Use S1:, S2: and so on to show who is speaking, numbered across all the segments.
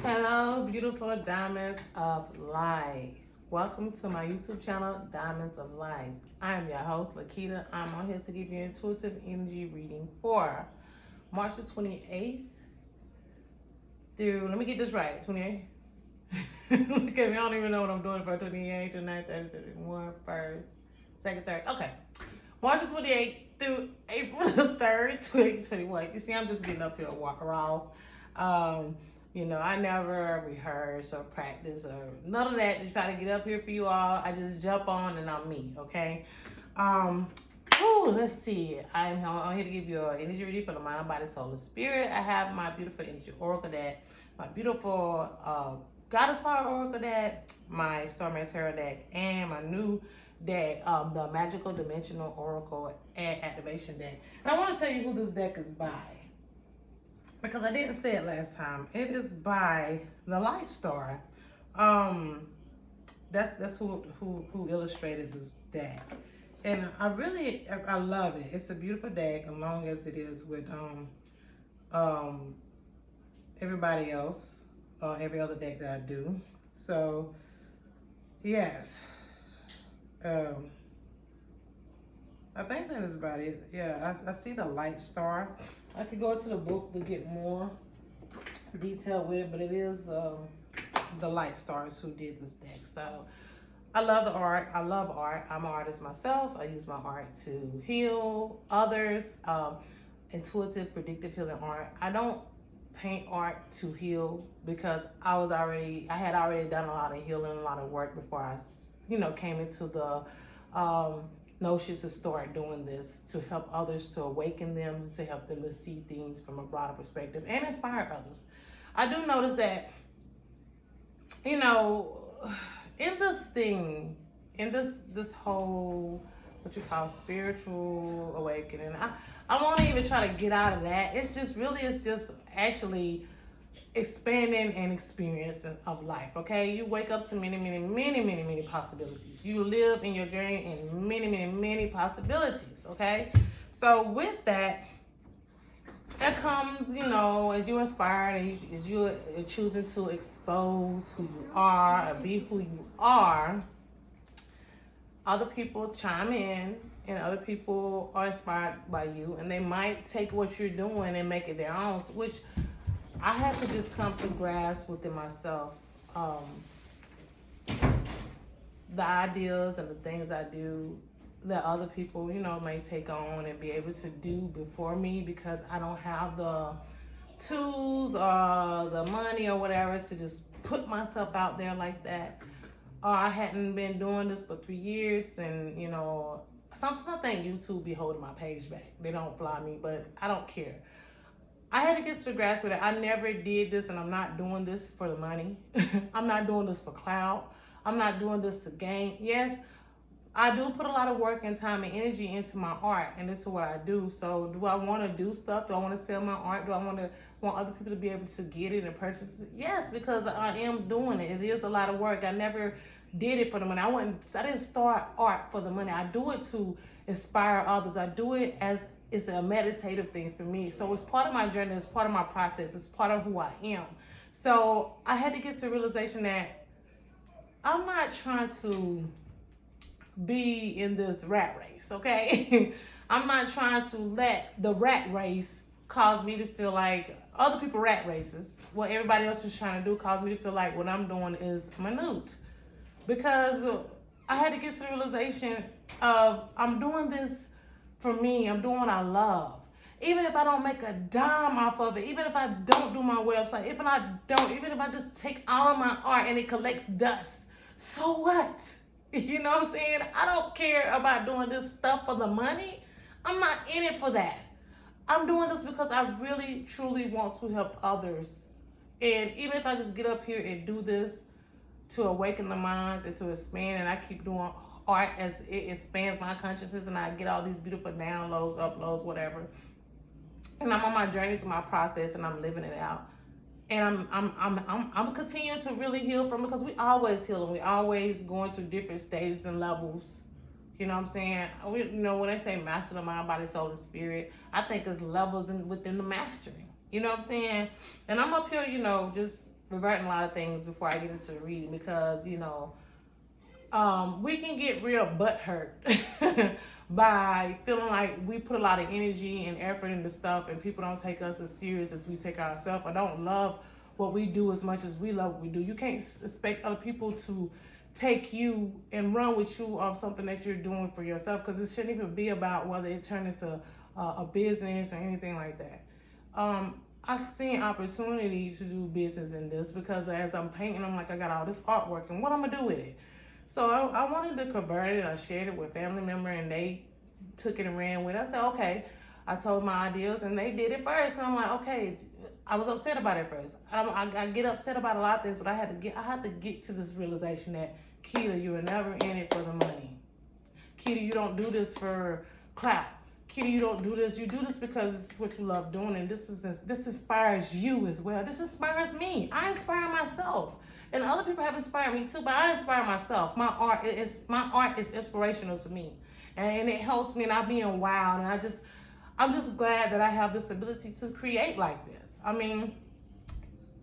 S1: Hello, beautiful diamonds of light. Welcome to my YouTube channel, Diamonds of Light. I am your host, Lakita. I'm on here to give you intuitive energy reading for March the 28th through, let me get this right, 28th. Look at me, I don't even know what I'm doing for 28th, 29th, 30th, 31st, 1st, 2nd, 3rd. Okay. March the 28th through April the 3rd, 2021. You see, I'm just getting up here raw. I never rehearse or practice or none of that to try to get up here for you all. I just jump on and I'm me, okay? Let's see. I'm here to give you an energy reading for the mind, body, soul, and spirit. I have my beautiful energy oracle deck, my beautiful goddess power oracle deck, my Starman Tarot deck, and my new deck, the magical dimensional oracle and activation deck. And I want to tell you who this deck is by, because I didn't say it last time. It is by the Light Star. That's who illustrated this deck, and I love it. It's a beautiful deck, as long as it is with everybody else, every other deck that I do. So yes, I think that is about it. Yeah, I see the Light Star. I could go to the book to get more detail with it, but it is the Light Stars who did this deck. So I love the art. I love art. I'm an artist myself. I use my art to heal others. Intuitive, predictive healing art. I don't paint art to heal because I had already done a lot of healing, a lot of work before I, came into the notions to start doing this to help others, to awaken them, to help them to see things from a broader perspective and inspire others. I do notice that, in this whole, what you call spiritual awakening, I won't even try to get out of that. It's just actually expanding and experiencing of life. Okay, you wake up to many possibilities. You live in your journey in many possibilities. Okay, so with that comes, as you're inspired and as you're choosing to expose who you are or be who you are, other people chime in and other people are inspired by you, and they might take what you're doing and make it their own, which I had to just come to grasp within myself, the ideas and the things I do that other people, may take on and be able to do before me, because I don't have the tools or the money or whatever to just put myself out there like that. Or I hadn't been doing this for 3 years, and something YouTube be holding my page back. They don't fly me, but I don't care. I had to get to the grasp with it. I never did this, and I'm not doing this for the money. I'm not doing this for clout. I'm not doing this to gain. Yes, I do put a lot of work and time and energy into my art, and this is what I do. So do I want to do stuff? Do I want to sell my art? Do I want other people to be able to get it and purchase it? Yes, because I am doing it. It is a lot of work. I never did it for the money. I didn't start art for the money. I do it to inspire others. I do it as it's a meditative thing for me. So it's part of my journey. It's part of my process. It's part of who I am. So I had to get to the realization that I'm not trying to be in this rat race, okay? I'm not trying to let the rat race cause me to feel like other people rat races. What everybody else is trying to do cause me to feel like what I'm doing is minute. Because I had to get to the realization of I'm doing this for me. I'm doing what I love. Even if I don't make a dime off of it, even if I don't do my website, even if I just take all of my art and it collects dust, so what? You know what I'm saying? I don't care about doing this stuff for the money. I'm not in it for that. I'm doing this because I really, truly want to help others. And even if I just get up here and do this to awaken the minds and to expand, and I keep doing art as it expands my consciousness and I get all these beautiful downloads, uploads, whatever. And I'm on my journey through my process and I'm living it out. And I'm continuing to really heal from it, because we always healing. We always going through different stages and levels. You know what I'm saying? When they say master the mind, body, soul, and spirit, I think it's levels within the mastering. You know what I'm saying? And I'm up here, just reverting a lot of things before I get into the reading because, you know, we can get real butthurt by feeling like we put a lot of energy and effort into stuff and people don't take us as serious as we take ourselves or don't love what we do as much as we love what we do. You can't expect other people to take you and run with you off something that you're doing for yourself, because it shouldn't even be about whether it turns into a business or anything like that. I seen opportunity to do business in this because as I'm painting, I'm like, I got all this artwork and what I'm gonna do with it. So I wanted to convert it. I shared it with family member and they took it and ran with it. I said, okay. I told my ideas and they did it first. And I'm like, okay. I was upset about it first. I get upset about a lot of things, but I had to get to this realization that, Keita, you were never in it for the money. Keita, you don't do this for clout. Keita, you don't do this. You do this because it's what you love doing, and this inspires you as well. This inspires me. I inspire myself, and other people have inspired me too. But I inspire myself. My art is inspirational to me, and it helps me. And I'm being wild, and I'm just glad that I have this ability to create like this. I mean,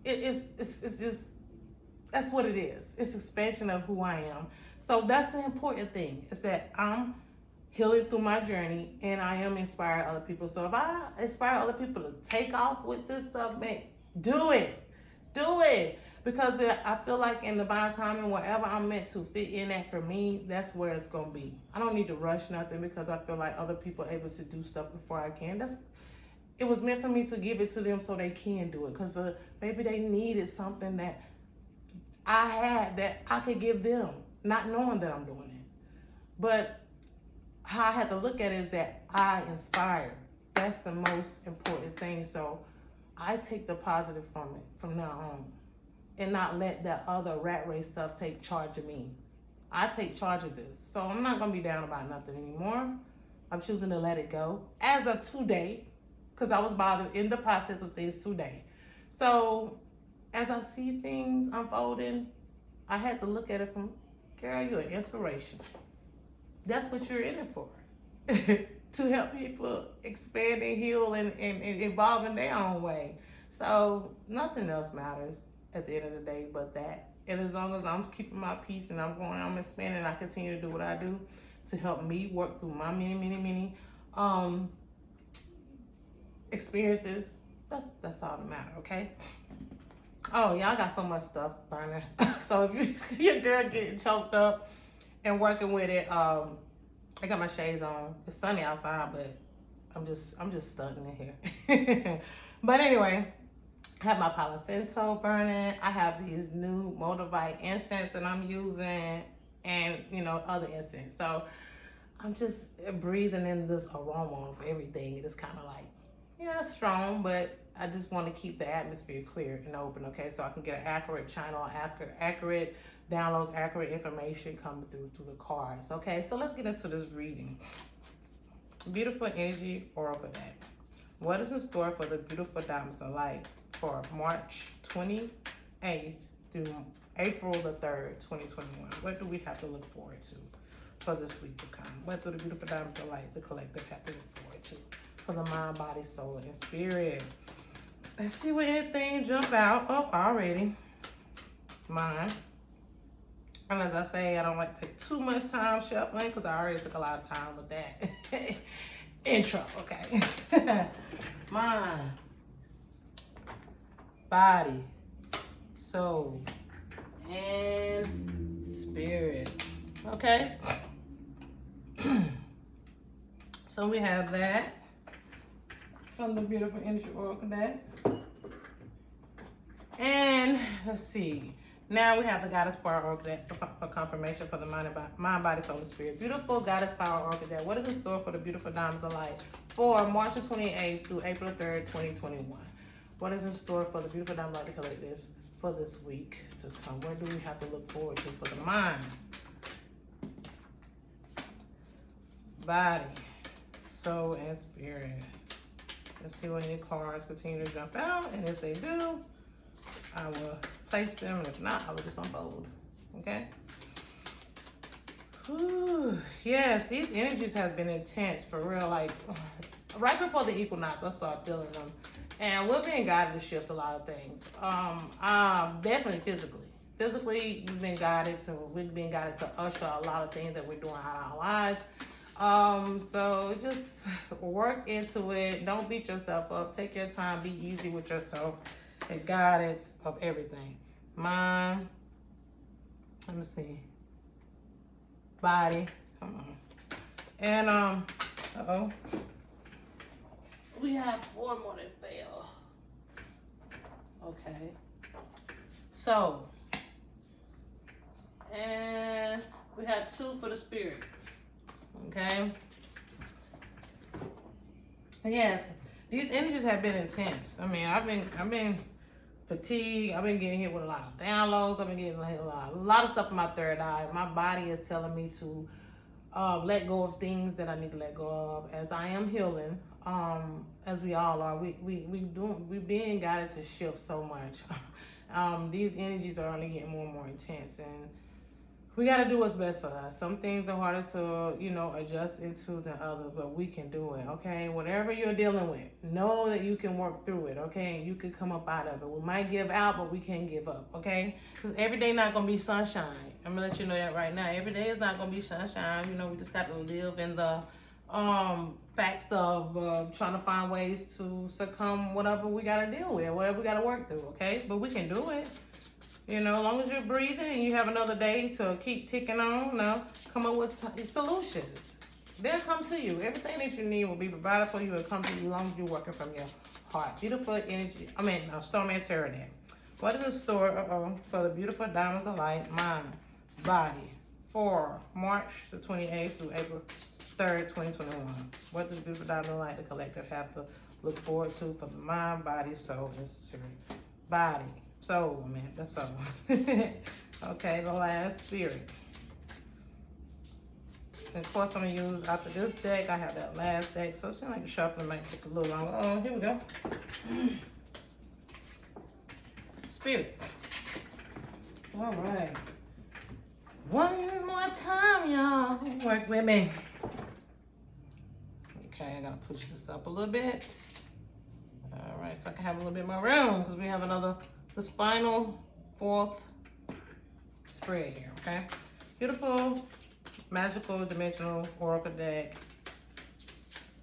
S1: it's just, that's what it is. It's expansion of who I am. So that's the important thing, is that I'm healing through my journey and I am inspiring other people. So if I inspire other people to take off with this stuff, man, do it. Do it. Because I feel like in divine timing, wherever I'm meant to fit in at for me, that's where it's going to be. I don't need to rush nothing because I feel like other people are able to do stuff before I can. It was meant for me to give it to them so they can do it. Because maybe they needed something that I had that I could give them, not knowing that I'm doing it. But how I had to look at it is that I inspire. That's the most important thing. So I take the positive from it from now on and not let that other rat race stuff take charge of me. I take charge of this. So I'm not going to be down about nothing anymore. I'm choosing to let it go as of today, because I was bothered in the process of things today. So as I see things unfolding, I had to look at it from, girl, you're an inspiration. That's what you're in it for. To help people expand and heal and evolve in their own way. So nothing else matters at the end of the day but that. And as long as I'm keeping my peace and I'm expanding, I continue to do what I do to help me work through my many experiences. That's all that matters, okay? Oh, y'all got so much stuff burning. So if you see a girl getting choked up and working with it, I got my shades on. It's sunny outside, but I'm just stunting in here. But anyway, I have my Palo Santo burning. I have these new Moldavite incense that I'm using, and other incense. So I'm just breathing in this aroma of everything. It is kind of like, it's strong, but I just want to keep the atmosphere clear and open, okay? So I can get an accurate channel, accurate downloads, accurate information coming through the cards, okay? So let's get into this reading. Beautiful Energy Oracle deck. What is in store for the beautiful diamonds of light for March 28th through April the 3rd, 2021? What do we have to look forward to for this week to come? What do the beautiful diamonds of light, the collective, have to look forward to for the mind, body, soul, and spirit? Let's see what anything jump out. Oh, already. Mine. And as I say, I don't like to take too much time shuffling because I already took a lot of time with that intro, okay? Mind, body, soul, and spirit, okay? So we have that from the Beautiful Energy Oracle deck. And let's see. Now we have the Goddess Power Oracle deck for confirmation for the mind, body, soul, and spirit. Beautiful Goddess Power Oracle deck. What is in store for the beautiful diamonds of light for March 28th through April 3rd, 2021? What is in store for the beautiful diamond light collective for this week to come? Where do we have to look forward to for the mind, body, soul, and spirit? Let's see what any cards continue to jump out, and if they do, I will place them, and if not, I will just unfold. Okay? Whew. Yes, these energies have been intense for real. Like right before the equinox, I started feeling them. And we're being guided to shift a lot of things. Definitely physically. Physically, we've been guided to usher a lot of things that we're doing out of our lives. So just work into it. Don't beat yourself up. Take your time. Be easy with yourself. And guidance of everything. Mind. Let me see. Body. Come on. And uh-oh. We have 4 more that fail. Okay. So, and we have 2 for the spirit. Okay. Yes, these energies have been intense. I mean, I've been fatigued. I've been getting hit with a lot of downloads. I've been getting hit with a lot of stuff in my third eye. My body is telling me to let go of things that I need to let go of. As I am healing, as we all are, we're being guided to shift so much. These energies are only getting more and more intense, and we got to do what's best for us. Some things are harder to, adjust into than others, but we can do it, okay? Whatever you're dealing with, know that you can work through it, okay? And you can come up out of it. We might give out, but we can't give up, okay? Because every day not going to be sunshine. I'm going to let you know that right now. Every day is not going to be sunshine. We just got to live in the facts of trying to find ways to succumb whatever we got to deal with, whatever we got to work through, okay? But we can do it. As long as you're breathing and you have another day to keep ticking on, come up with solutions. They'll come to you. Everything that you need will be provided for you and come to you as long as you're working from your heart. Beautiful energy. Stormy Tarot Deck. What is the store for the beautiful diamonds of light, mind, body, for March the 28th through April 3rd, 2021? What does beautiful diamonds of light, the collective, have to look forward to for the mind, body, soul, and spirit? Body. Soul, man, that's soul. Okay, the last spirit. And of course, I'm gonna use after this deck. I have that last deck, so it seems like the shuffling might take a little longer. Oh, here we go. Spirit. All right. One more time, y'all. Work with me. Okay, I gotta push this up a little bit. All right, so I can have a little bit more room because we have this final 4th spread here, okay? Beautiful, magical, dimensional oracle deck.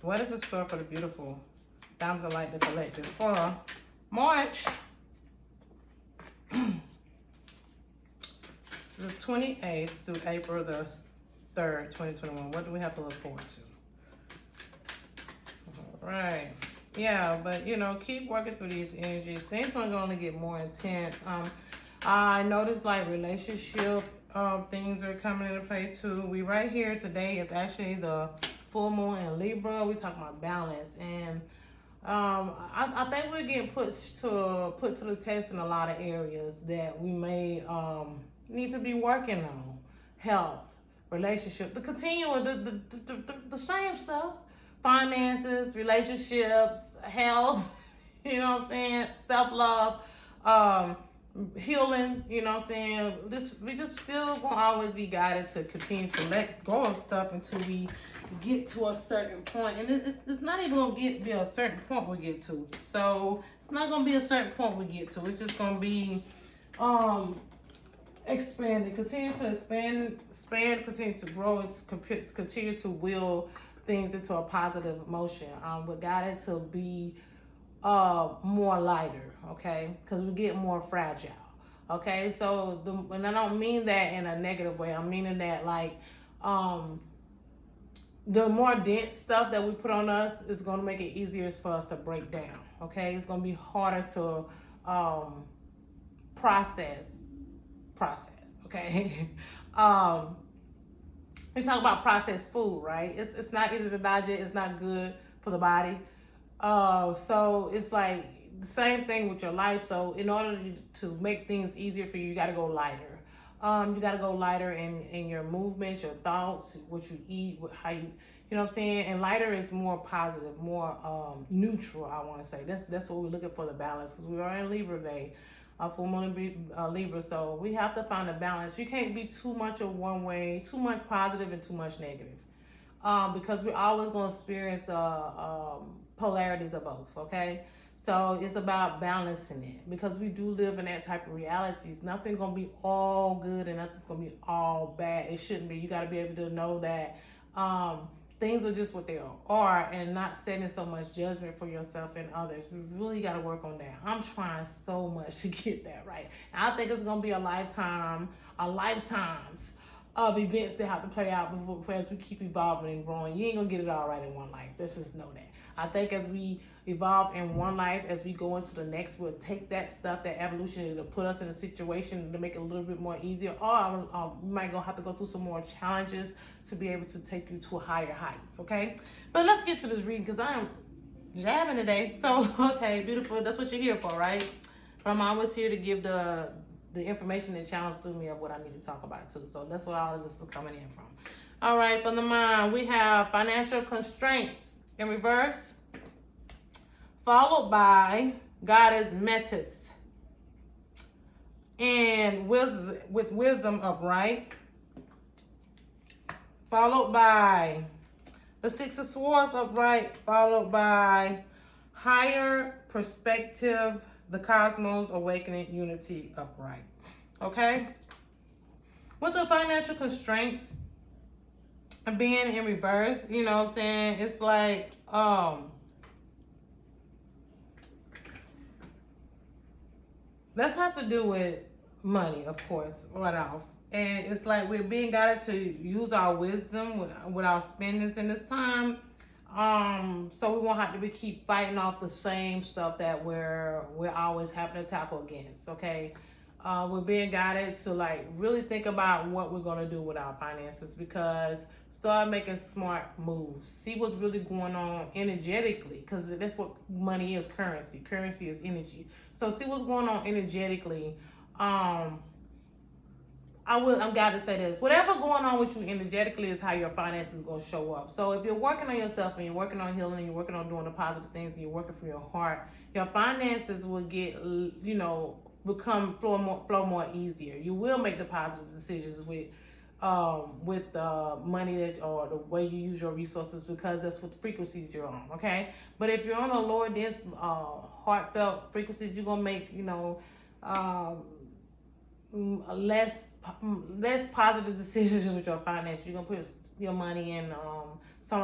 S1: What is the store for the beautiful diamonds of light, the collective, for March the 28th through April the 3rd, 2021? What do we have to look forward to? All right. Yeah, but keep working through these energies. Things are going to get more intense. I noticed like relationship things are coming into play too. We right here today is actually the full moon in Libra. We talk about balance, and I think we're getting put to the test in a lot of areas that we may need to be working on. Health, relationship, the same stuff. Finances, relationships, health, self-love, healing, we just still gonna always be guided to continue to let go of stuff until we get to a certain point. And it's not even gonna be a certain point we get to. So it's not gonna be a certain point we get to. It's just gonna be expanding, continue to expand, continue to grow, and continue to will things into a positive emotion. We're guided to be more lighter, okay? Because we get more fragile, okay? So, and I don't mean that in a negative way. I'm meaning that like the more dense stuff that we put on us is going to make it easier for us to break down, okay? It's going to be harder to process, okay? We talk about processed food, right? It's not easy to digest. It's not good for the body. So it's like the same thing with your life. So in order to make things easier for you, you got to go lighter. You got to go lighter in your movements, your thoughts, what you eat, how you know what I'm saying? And lighter is more positive, more neutral, I want to say. That's what we're looking for, the balance, because we are in Libra day. Full moon Libra, so we have to find a balance. You can't be too much of one way, too much positive and too much negative, because we're always going to experience the polarities of both, okay? So it's about balancing it, because we do live in that type of realities. Nothing's gonna be all good and nothing's gonna be all bad. It shouldn't be. You gotta be able to know that things are just what they are, and not setting so much judgment for yourself and others. We really gotta work on that. I'm trying so much to get that right. And I think it's gonna be a lifetimes of events that have to play out before as we keep evolving and growing. You ain't gonna get it all right in one life. Let's just know that. I think as we evolve in one life, as we go into the next, we'll take that stuff, that evolution, to put us in a situation to make it a little bit more easier. Or we might gonna have to go through some more challenges to be able to take you to higher heights. Okay, but let's get to this reading, because I am jabbing today. So okay, beautiful. That's what you're here for, right? But I'm always here to give the information that challenge through me of what I need to talk about too. So that's what all of this is coming in from. All right, for the mind, we have financial constraints in reverse, followed by Goddess Metis, and wisdom, with wisdom upright, followed by the Six of Swords upright, followed by higher perspective, the cosmos, awakening, unity upright. Okay? With the financial constraints being in reverse, you know what I'm saying? It's like, let's have to do with money, of course, right off. And it's like we're being guided to use our wisdom with our spendings in this time. So we won't have to keep fighting off the same stuff that we're always having to tackle against. Okay, we're being guided to like really think about what we're gonna do with our finances, because start making smart moves. See what's really going on energetically, because that's what money is. Currency is energy. So see what's going on energetically. I'm glad to say this. Whatever going on with you energetically is how your finances going to show up. So if you're working on yourself and you're working on healing and you're working on doing the positive things and you're working from your heart, your finances will get, become flow more easier. You will make the positive decisions with money that, or the way you use your resources, because that's what frequencies you're on. Okay, but if you're on a lower dense, heartfelt frequencies, you're gonna make less positive decisions with your finances. You're gonna put your money in some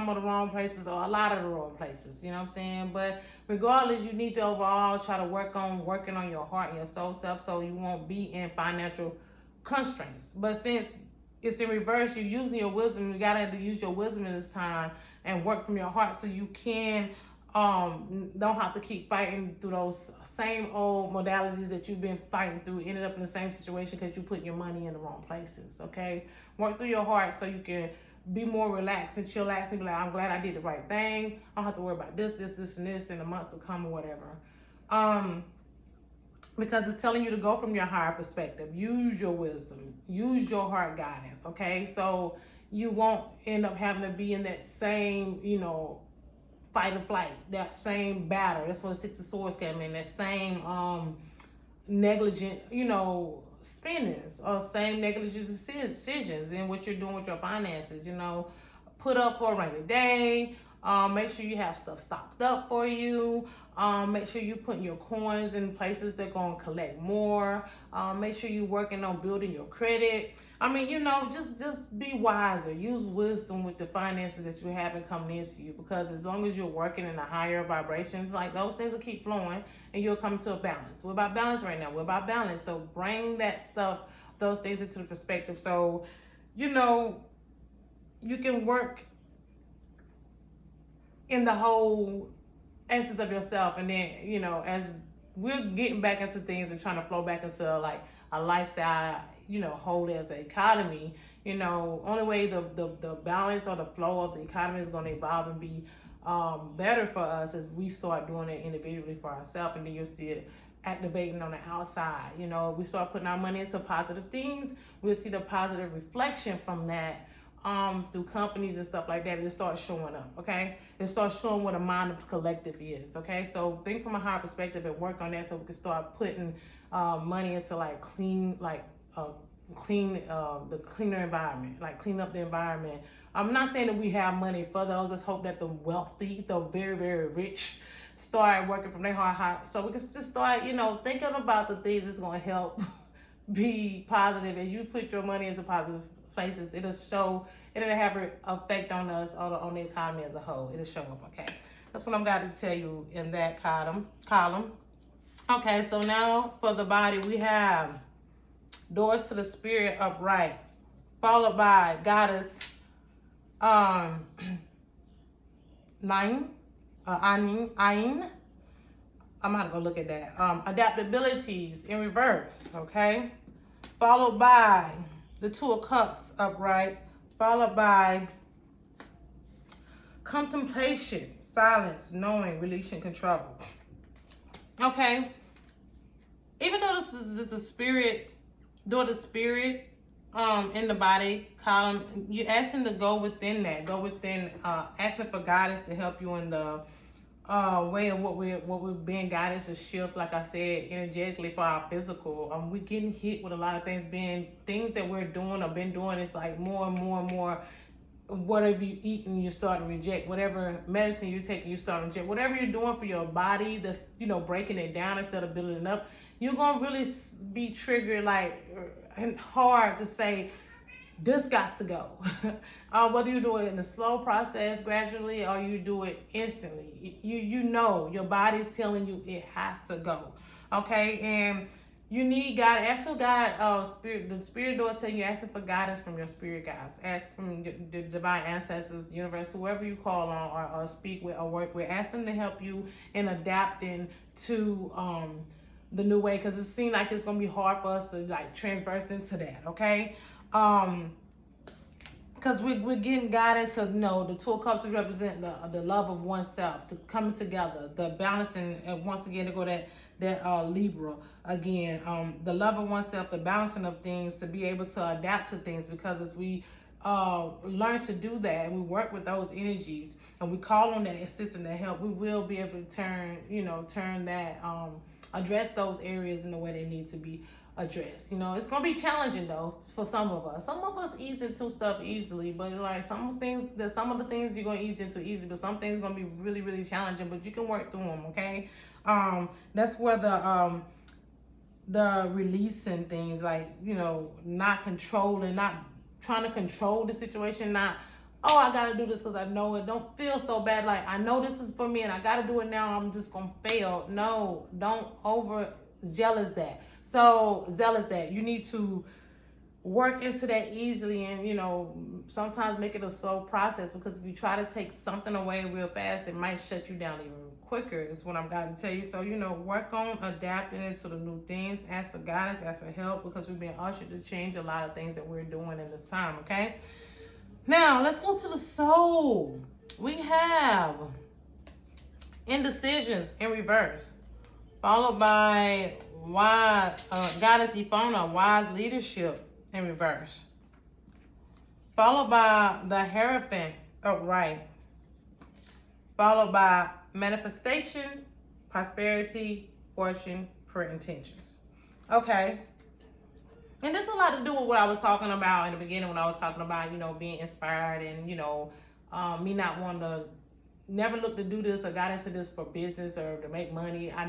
S1: of the wrong places, or a lot of the wrong places. You know what I'm saying? But regardless, you need to overall try to working on your heart and your soul self, so you won't be in financial constraints. But since it's in reverse, you're using your wisdom. You gotta use your wisdom in this time and work from your heart, so you can don't have to keep fighting through those same old modalities that you've been fighting through. Ended up in the same situation because you put your money in the wrong places. Okay, work through your heart so you can be more relaxed and chillax and be like, I'm glad I did the right thing. I don't have to worry about this and this in the months to come or whatever. Because it's telling you to go from your higher perspective. Use your wisdom. Use your heart guidance. Okay, so you won't end up having to be in that same, fight or flight, that same battle. That's when the Six of Swords came in. That same negligent, spendings, or same negligent decisions in what you're doing with your finances. Put up for a rainy day. Make sure you have stuff stocked up for you. Make sure you're putting your coins in places that are going to collect more. Make sure you're working on building your credit. Just be wiser. Use wisdom with the finances that you have coming into you, because as long as you're working in a higher vibration, like those things will keep flowing and you'll come to a balance. We're about balance right now. We're about balance. So bring that stuff, those things into the perspective. So, you can work in the whole essence of yourself, and then as we're getting back into things and trying to flow back into like a lifestyle, whole as an economy, only way the balance or the flow of the economy is going to evolve and be better for us as we start doing it individually for ourselves, and then you'll see it activating on the outside. We start putting our money into positive things, we'll see the positive reflection from that through companies and stuff like that. It starts showing up. Okay, it starts showing what a mind of collective is. Okay, so think from a higher perspective and work on that, so we can start putting money into like clean, like the cleaner environment, like clean up the environment. I'm not saying that we have money for those. Let's hope that the wealthy, the very, very rich, start working from their heart, so we can just start, thinking about the things that's going to help be positive, and you put your money into positive places. It'll have an effect on us, on the economy as a whole. It'll show up, okay? That's what I'm going to tell you in that column. Okay, so now for the body, we have doors to the spirit upright, followed by goddess nine, Ain. I'm gonna go look at that. Adaptabilities in reverse, okay? Followed by the Two of Cups upright, followed by contemplation, silence, knowing, releasing control. Okay? Even though this is a spirit, door to spirit in the body column, you're asking to go within that. Go within, asking for guidance to help you in the way of what we're being guided to shift, like I said, energetically for our physical. We're getting hit with a lot of things, being things that we're doing or been doing. It's like more and more and more. Whatever you eat and you start to reject, whatever medicine you take and you start to reject, whatever you're doing for your body that's, breaking it down instead of building it up, you're going to really be triggered, like, and hard to say, this got to go. Whether you do it in a slow process, gradually, or you do it instantly, you know your body's telling you it has to go. Okay, and you need God. Ask for God. Spirit. The spirit doors tell you, asking for guidance from your spirit guides. Ask from the divine ancestors, universe, whoever you call on or speak with or work with. Ask them to help you in adapting to the new way, because it seems like it's gonna be hard for us to like transverse into that. Okay. Because we're getting guided to know the Two of Cups to represent the love of oneself, to coming together, the balancing, and once again to go that Libra again, the love of oneself, the balancing of things, to be able to adapt to things, because as we learn to do that and we work with those energies and we call on that assistance, that help, we will be able to turn that, address those areas in the way they need to be addressed. It's gonna be challenging though for some of us. Some of us ease into stuff easily, but like some of the things you're gonna ease into easily, but some things are gonna be really, really challenging, but you can work through them, okay? That's where the releasing things, like, not controlling, not trying to control the situation, not, oh, I gotta do this because I know it. Don't feel so bad, like, I know this is for me and I gotta do it now, I'm just gonna fail. No, don't over zealous that. You need to work into that easily, and sometimes make it a slow process, because if you try to take something away real fast, it might shut you down even quicker, is what I'm going to tell you. So work on adapting into the new things. Ask for guidance, ask for help, because we've been ushered to change a lot of things that we're doing in this time. Okay, now let's go to the soul. We have indecisions in reverse, followed by goddess Epona, wise leadership in reverse, followed by the Hierophant upright, followed by manifestation, prosperity, fortune, prayer intentions. Okay. And this has a lot to do with what I was talking about in the beginning, when I was talking about, being inspired and, me not wanting to, never look to do this or got into this for business or to make money. I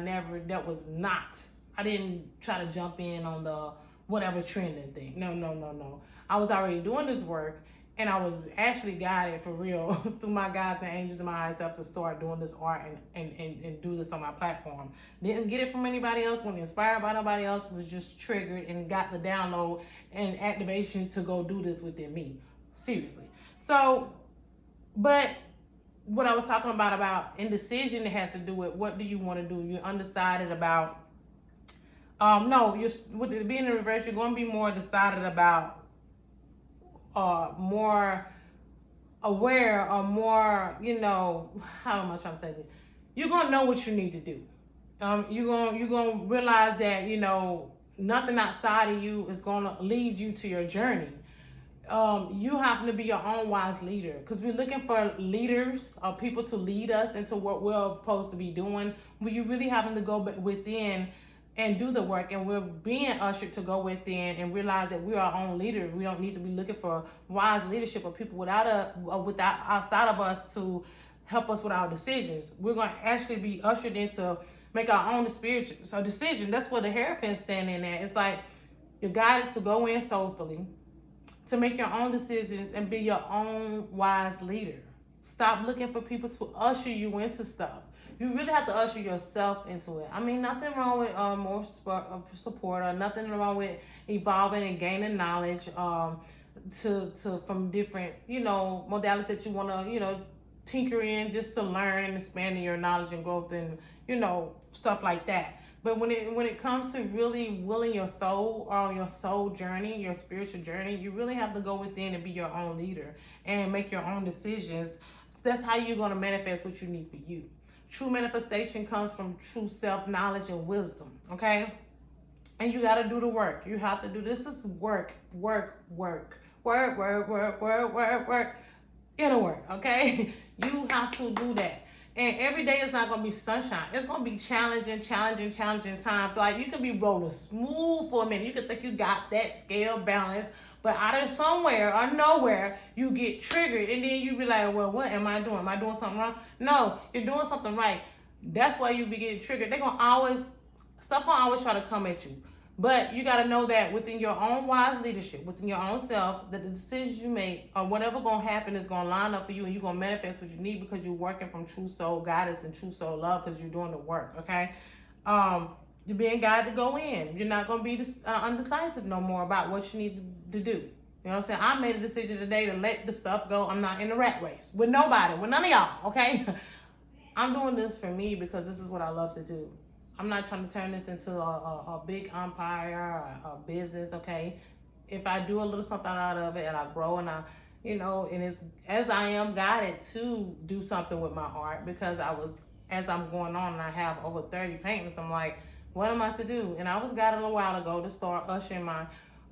S1: didn't try to jump in on the whatever trending thing. No. I was already doing this work, and I was actually guided for real through my guides and angels and my higher self to start doing this art and do this on my platform. Didn't get it from anybody else, wasn't inspired by nobody else, was just triggered and got the download and activation to go do this within me. Seriously. So, but what I was talking about indecision, it has to do with what do you want to do. You're undecided about, with being in reverse, you're going to be more decided about, more aware, or more, how am I trying to say this? You're going to know what you need to do. You're going to realize that, nothing outside of you is going to lead you to your journey. You happen to be your own wise leader, because we're looking for leaders or people to lead us into what we're supposed to be doing. But you really having to go within and do the work, and we're being ushered to go within and realize that we're our own leader. We don't need to be looking for wise leadership or people without outside of us to help us with our decisions. We're going to actually be ushered into make our own spiritual decision. That's what the Hierophant's standing at. It's like you're guided to go in soulfully, to make your own decisions and be your own wise leader. Stop looking for people to usher you into stuff. You really have to usher yourself into it. I mean, nothing wrong with more support, or nothing wrong with evolving and gaining knowledge to from different, modalities that you want to, tinker in just to learn and expanding your knowledge and growth and, stuff like that. But when it comes to really willing your soul on your soul journey, your spiritual journey, you really have to go within and be your own leader and make your own decisions. That's how you're going to manifest what you need for you. True manifestation comes from true self-knowledge and wisdom, okay? And you got to do the work. You have to do this. Is work. Inner work, okay? You have to do that. And every day is not going to be sunshine. It's going to be challenging times. Like, you can be rolling smooth for a minute. You can think you got that scale balance, but out of somewhere or nowhere, you get triggered. And then you be like, well, what am I doing? Am I doing something wrong? No, you're doing something right. That's why you be getting triggered. Stuff gonna always try to come at you. But you got to know that within your own wise leadership, within your own self, that the decisions you make or whatever going to happen is going to line up for you, and you're going to manifest what you need because you're working from true soul guidance and true soul love because you're doing the work, okay? You're being guided to go in. You're not going to be undecisive no more about what you need to do. You know what I'm saying? I made a decision today to let the stuff go. I'm not in the rat race with nobody, with none of y'all, okay? I'm doing this for me because this is what I love to do. I'm not trying to turn this into a big empire or a business, okay? If I do a little something out of it and I grow and and it's as I am guided to do something with my art, because as I'm going on and I have over 30 paintings, I'm like, what am I to do? And I was guided a while ago to start ushering my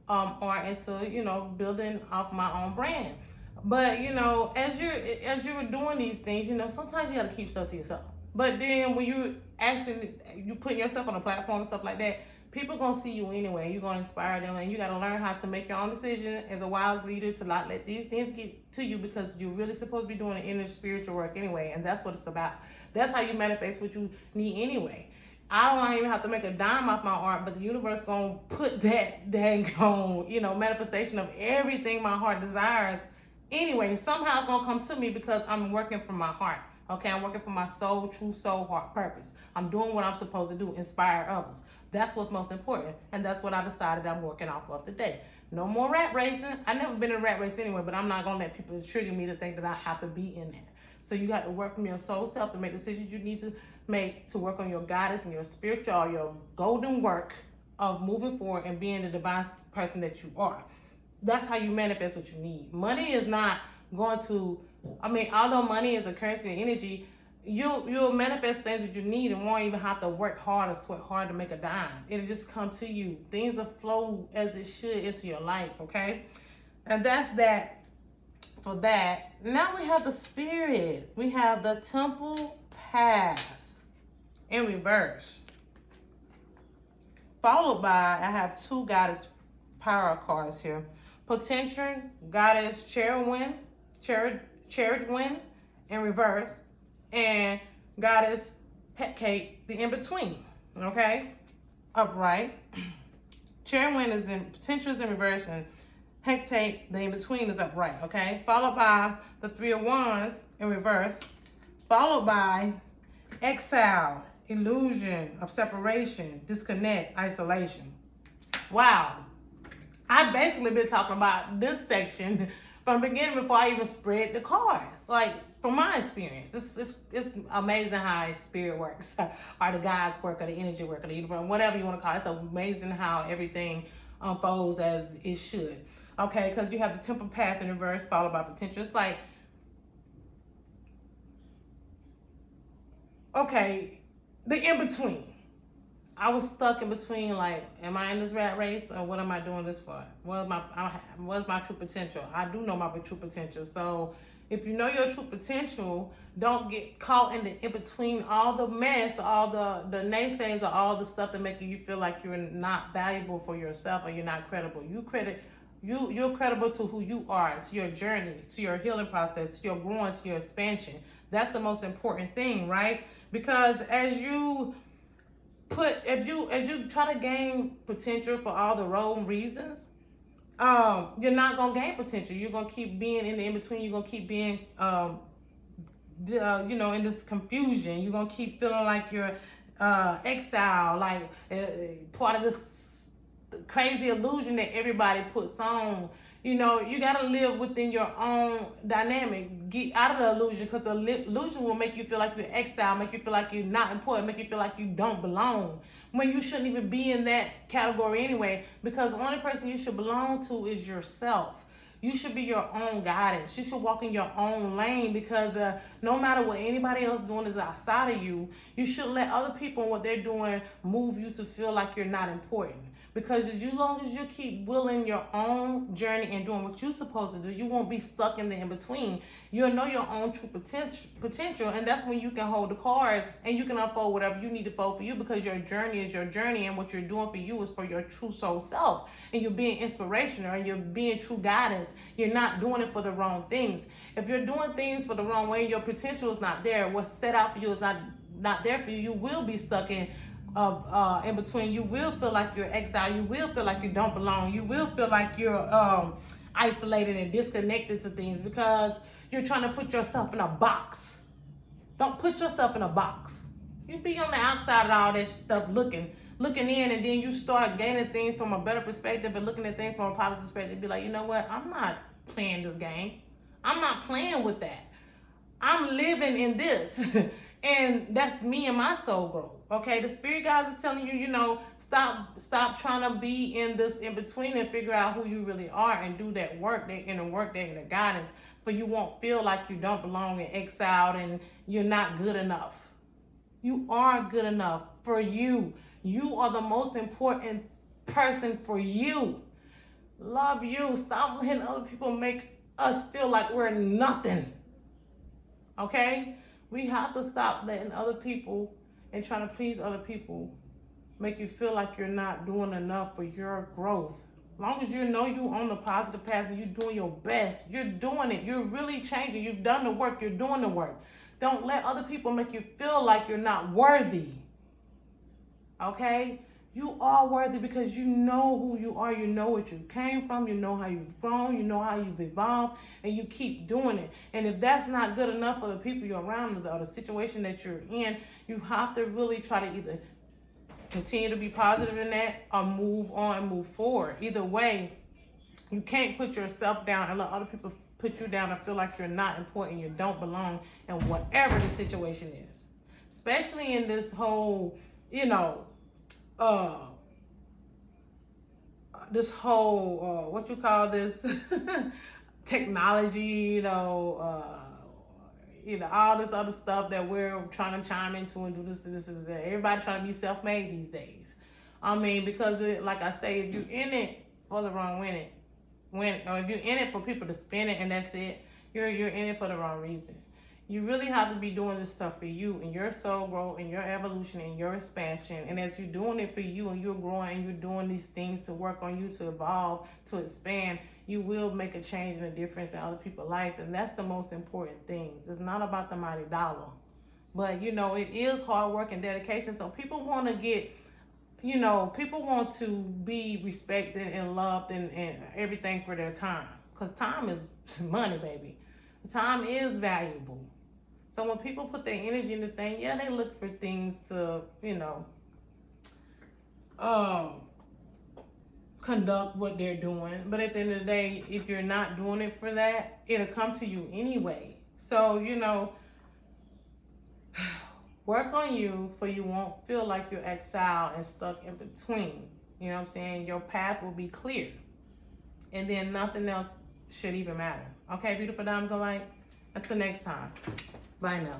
S1: art into, building off my own brand. But, as you're doing these things, sometimes you got to keep stuff to yourself. But then when you put yourself on a platform and stuff like that, people gonna see you anyway. You're gonna inspire them, and you gotta learn how to make your own decision as a wise leader to not let these things get to you, because you're really supposed to be doing the inner spiritual work anyway, and that's what it's about. That's how you manifest what you need anyway. I don't even have to make a dime off my art, but the universe gonna put that dang on, manifestation of everything my heart desires anyway. Somehow it's gonna come to me because I'm working from my heart. Okay, I'm working for my soul, true soul, heart purpose. I'm doing what I'm supposed to do, inspire others. That's what's most important. And that's what I decided I'm working off of today. No more rat racing. I've never been in a rat race anyway, but I'm not going to let people trigger me to think that I have to be in there. So you got to work from your soul self to make decisions you need to make to work on your guidance and your spiritual, your golden work of moving forward and being the divine person that you are. That's how you manifest what you need. Money is not going to, although money is a currency and energy, you'll manifest things that you need and won't even have to work hard or sweat hard to make a dime. It'll just come to you. Things will flow as it should into your life, okay? And that's that for that. Now we have the spirit. We have the temple path in reverse. Followed by, I have two goddess power cards here. Potential goddess Cherwin in reverse, and goddess Hecate, the in between. Okay, upright. Cherwin is in potential is in reverse, and Hecate, the in between, is upright. Okay, followed by the Three of Wands in reverse, followed by exile, illusion of separation, disconnect, isolation. Wow. I've basically been talking about this section from the beginning before I even spread the cards. Like, from my experience, it's amazing how spirit works, or the gods work, or the energy work, or the universe, whatever you want to call it. It's amazing how everything unfolds as it should. Okay, because you have the temple path in reverse, followed by potential. It's like, okay, the in-between. I was stuck in between, like, am I in this rat race, or what am I doing this for? What's my true potential? I do know my true potential. So If you know your true potential, don't get caught in between all the mess, all the naysayers, or all the stuff that making you feel like you're not valuable for yourself or you're not credible. You're credible to who you are, to your journey, to your healing process, to your growing, to your expansion. That's the most important thing, right? Because as you try to gain potential for all the wrong reasons, you're not gonna gain potential. You're gonna keep being in the in between. You're gonna keep being, in this confusion. You're gonna keep feeling like you're exile, like part of this crazy illusion that everybody puts on. You gotta live within your own dynamic. Get out of the illusion, because the illusion will make you feel like you're exiled, make you feel like you're not important, make you feel like you don't belong, when you shouldn't even be in that category anyway, because the only person you should belong to is yourself. You should be your own guidance. You should walk in your own lane, because no matter what anybody else doing is outside of you, you shouldn't let other people and what they're doing move you to feel like you're not important. Because as long as you keep willing your own journey and doing what you're supposed to do, you won't be stuck in the in-between. You'll know your own true potential, and that's when you can hold the cards and you can unfold whatever you need to fold for you, because your journey is your journey, and what you're doing for you is for your true soul self, and you're being inspirational and you're being true guidance. You're not doing it for the wrong things. If you're doing things for the wrong way, your potential is not there. What's set out for you is not there for you. You will be stuck in between. You will feel like you're exiled. You will feel like you don't belong. You will feel like you're isolated and disconnected to things, because you're trying to put yourself in a box. Don't put yourself in a box. You be on the outside of all that stuff, looking in, and then you start gaining things from a better perspective and looking at things from a positive perspective. Be like, you know what? I'm not playing this game. I'm not playing with that. I'm living in this. And that's me and my soul growth. Okay, the spirit guides is telling you, stop trying to be in this in between, and figure out who you really are, and do that work, that inner work, that inner guidance, for you won't feel like you don't belong and exiled and you're not good enough. You are good enough for you. You are the most important person for you. Love you. Stop letting other people make us feel like we're nothing. Okay? We have to stop letting other people and trying to please other people make you feel like you're not doing enough for your growth. As long as you know you're on the positive path and you're doing your best, you're doing it. You're really changing. You've done the work. You're doing the work. Don't let other people make you feel like you're not worthy. Okay? You are worthy, because you know who you are. You know what you came from. You know how you've grown. You know how you've evolved, and you keep doing it. And if that's not good enough for the people you're around, or the situation that you're in, you have to really try to either continue to be positive in that, or move on and move forward. Either way, you can't put yourself down and let other people put you down and feel like you're not important, you don't belong, and whatever the situation is. Especially in this whole, what you call this technology, all this other stuff that we're trying to chime into and do this, that. Everybody trying to be self-made these days. Because like I say, if you're in it for the wrong or if you're in it for people to spin it and that's it, you're in it for the wrong reason. You really have to be doing this stuff for you and your soul growth and your evolution and your expansion. And as you're doing it for you and you're growing and you're doing these things to work on you, to evolve, to expand, you will make a change and a difference in other people's life. And that's the most important things. It's not about the mighty dollar. But, it is hard work and dedication. So people want to get, people want to be respected and loved and everything for their time. Because time is money, baby. Time is valuable. So when people put their energy into things, they look for things to, conduct what they're doing. But at the end of the day, if you're not doing it for that, it'll come to you anyway. So, work on you, for you won't feel like you're exiled and stuck in between. You know what I'm saying? Your path will be clear. And then nothing else should even matter. Okay, beautiful diamonds of light? Until next time. Bye now.